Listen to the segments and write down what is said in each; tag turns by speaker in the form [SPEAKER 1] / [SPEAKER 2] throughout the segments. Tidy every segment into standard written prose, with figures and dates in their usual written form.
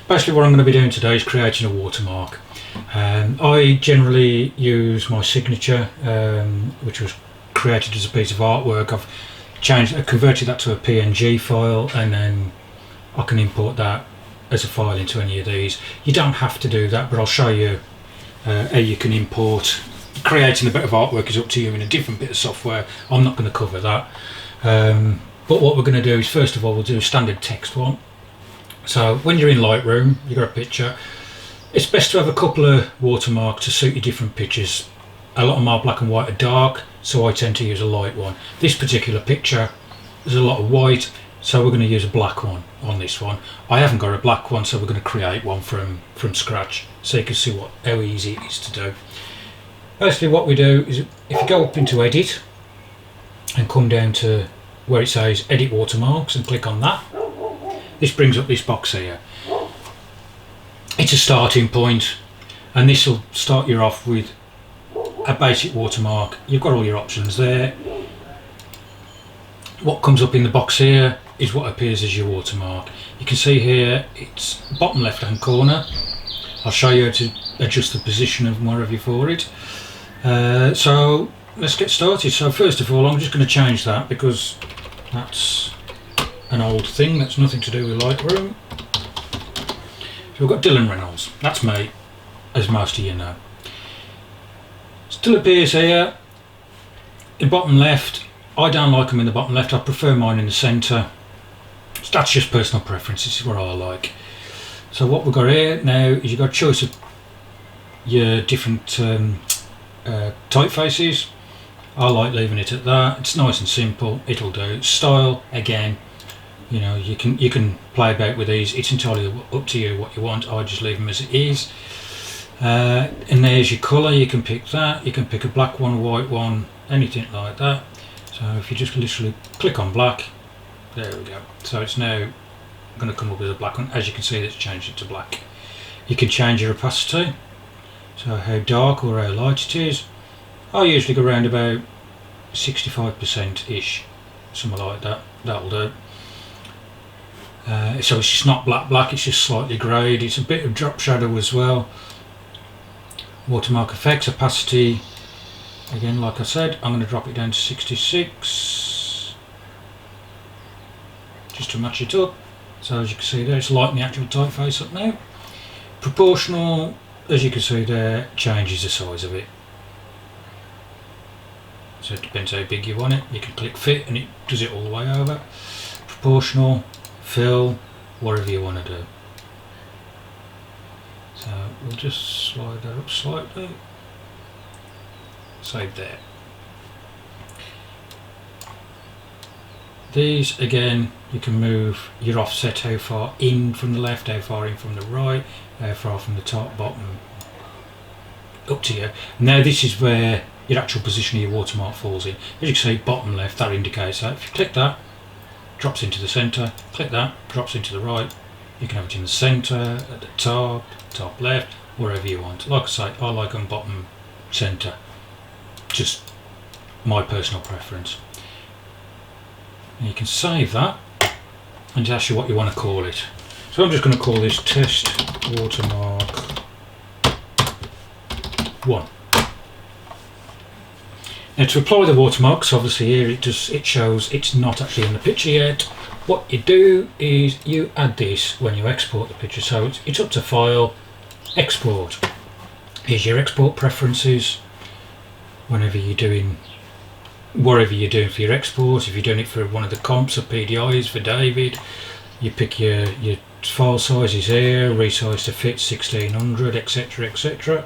[SPEAKER 1] Basically what I'm going to be doing today is creating a watermark. I generally use my signature, which was created as a piece of artwork. I converted that to a PNG file, and then I can import that as a file into any of these. You don't have to do that, but I'll show you how you can import. Creating a bit of artwork is up to you in a different bit of software. I'm not going to cover that. But what we're going to do is, first of all, we'll do a standard text one. So when you're in Lightroom, you've got a picture. It's best to have a couple of watermarks to suit your different pictures. A lot of my black and white are dark, so I tend to use a light one. This particular picture, there's a lot of white, so we're going to use a black one on this one. I haven't got a black one, so we're going to create one from scratch, so you can see how easy it is to do. Basically what we do is, if you go up into Edit and come down to where it says Edit Watermarks and click on that, this brings up this box here. It's a starting point, and this will start you off with a basic watermark. You've got all your options there. What comes up in the box here is what appears as your watermark. You can see here it's bottom left hand corner. I'll show you how to adjust the position of wherever you for it. So let's get started. So first of all, I'm just going to change that because that's an old thing. That's nothing to do with Lightroom. So we've got Dylan Reynolds. That's me, as most of you know. Still appears here in bottom left. I don't like them in the bottom left. I prefer mine in the centre. So that's just personal preference. This is what I like. So what we've got here now is you've got a choice of your different typefaces. I like leaving it at that. It's nice and simple. It'll do. Style, again, you know, you can play about with these. It's entirely up to you what you want. I just leave them as it is. And there's your colour. You can pick that. You can pick a black one, a white one, anything like that. So if you just literally click on black, there we go. So it's now going to come up with a black one. As you can see, it's changed it to black. You can change your opacity, so how dark or how light it is. I usually go around about 65% ish, something like that. That'll do. So it's just not black, it's just slightly greyed. It's a bit of drop shadow as well. Watermark effects, opacity, again like I said, I'm going to drop it down to 66 just to match it up. So as you can see there, it's lighting the actual typeface up now. Proportional, as you can see there, changes the size of it. So it depends how big you want it. You can click fit and it does it all the way over. Proportional, fill, whatever you want to do. So we'll just slide that up slightly. Save there. These again, you can move your offset, how far in from the left, how far in from the right, how far from the top, bottom, up to you. Now this is where your actual position of your watermark falls in. As you can see, bottom left, that indicates that. If you click that, drops into the centre, click that, drops into the right. You can have it in the centre, at the top left, wherever you want. Like I say, I like on bottom centre, just my personal preference. And you can save that and ask you what you want to call it. So I'm just going to call this test watermark 1. Now to apply the watermarks, obviously here it shows it's not actually in the picture yet. What you do is you add this when you export the picture. So it's up to File, Export. Here's your export preferences. Whenever you're doing, whatever you're doing for your export, if you're doing it for one of the comps or PDIs for David, you pick your file sizes here, resize to fit 1600, etc, etc.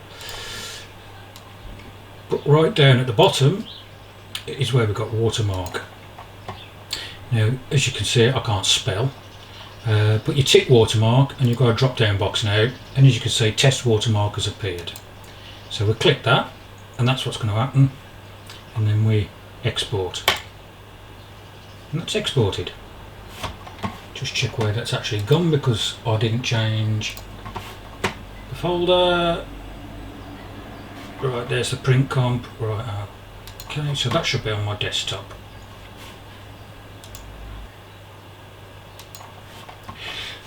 [SPEAKER 1] But right down at the bottom is where we've got watermark. Now as you can see, I can't spell, but you tick watermark and you've got a drop down box now, and as you can see, test watermark has appeared. So we click that and that's what's going to happen, and then we export, and that's exported. Just check where that's actually gone because I didn't change the folder. Right, there's the print comp. Right, okay, so that should be on my desktop.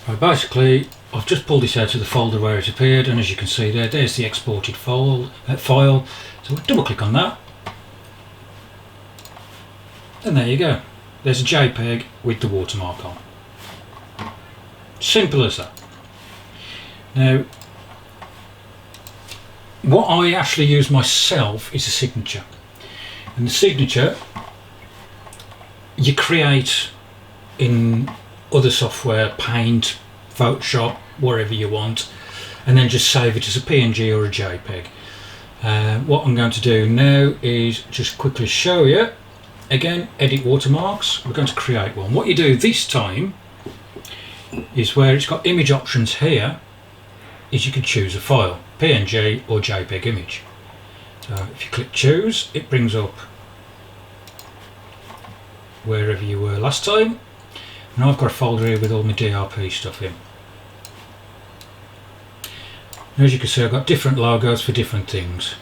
[SPEAKER 1] Right, basically I've just pulled this out of the folder where it appeared, and as you can see there's the exported file. So we'll double click on that, and there you go. There's a JPEG with the watermark on. Simple as that. Now, what I actually use myself is a signature, and the signature you create in other software, Paint, Photoshop, wherever you want, and then just save it as a PNG or a JPEG. What I'm going to do now is just quickly show you. Again, edit watermarks. We're going to create one. What you do this time is where it's got image options here, is you can choose a file, PNG or JPEG image. So if you click choose, it brings up wherever you were last time. And I've got a folder here with all my DRP stuff in. And as you can see, I've got different logos for different things.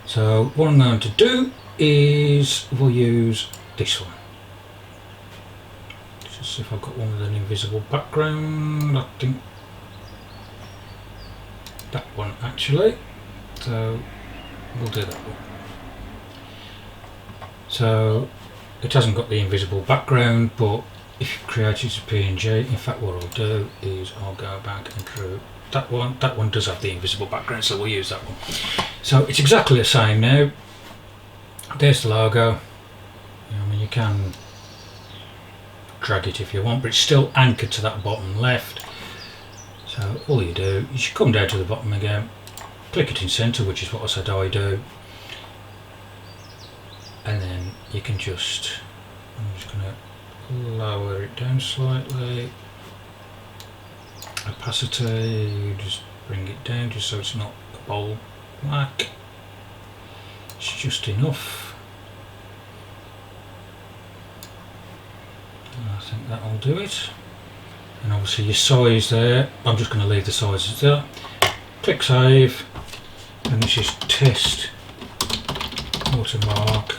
[SPEAKER 1] So what I'm going to do is we'll use this one. Just see if I've got one with an invisible background. I think that one actually. So we'll do that one. So it hasn't got the invisible background, but if you create it as a PNG, in fact what I'll do is I'll go back and draw that one. That one does have the invisible background, so we'll use that one. So it's exactly the same now. There's the logo. I mean, you can drag it if you want, but it's still anchored to that bottom left. So all you do is you come down to the bottom again, click it in center, which is what I said I do, and then you can just, I'm just going to lower it down slightly, opacity, just bring it down just so it's not a bold black. It's just enough. And I think that'll do it. And obviously your size there, I'm just going to leave the size as that. Click save, and this is test watermark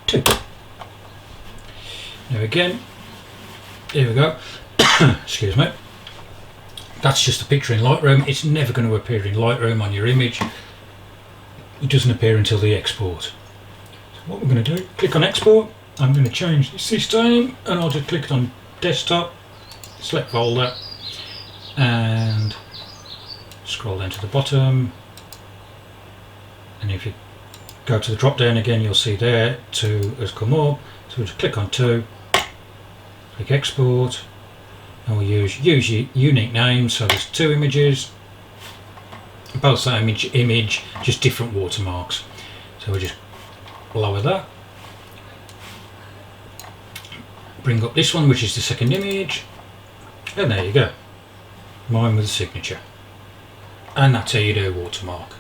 [SPEAKER 1] 2. Now again, here we go. Excuse me. That's just a picture in Lightroom. It's never going to appear in Lightroom on your image. It doesn't appear until the export. So what we're going to do, click on export. I'm going to change this time, and I'll just click on desktop, select folder, and scroll down to the bottom. And if you go to the drop down again, you'll see there 2 has come up. So we'll just click on 2, click export, and we'll use unique names. So there's 2 images, both same image, just different watermarks. So we'll just lower that, bring up this one, which is the second image, and there you go, mine with a signature. And that's how you do a watermark.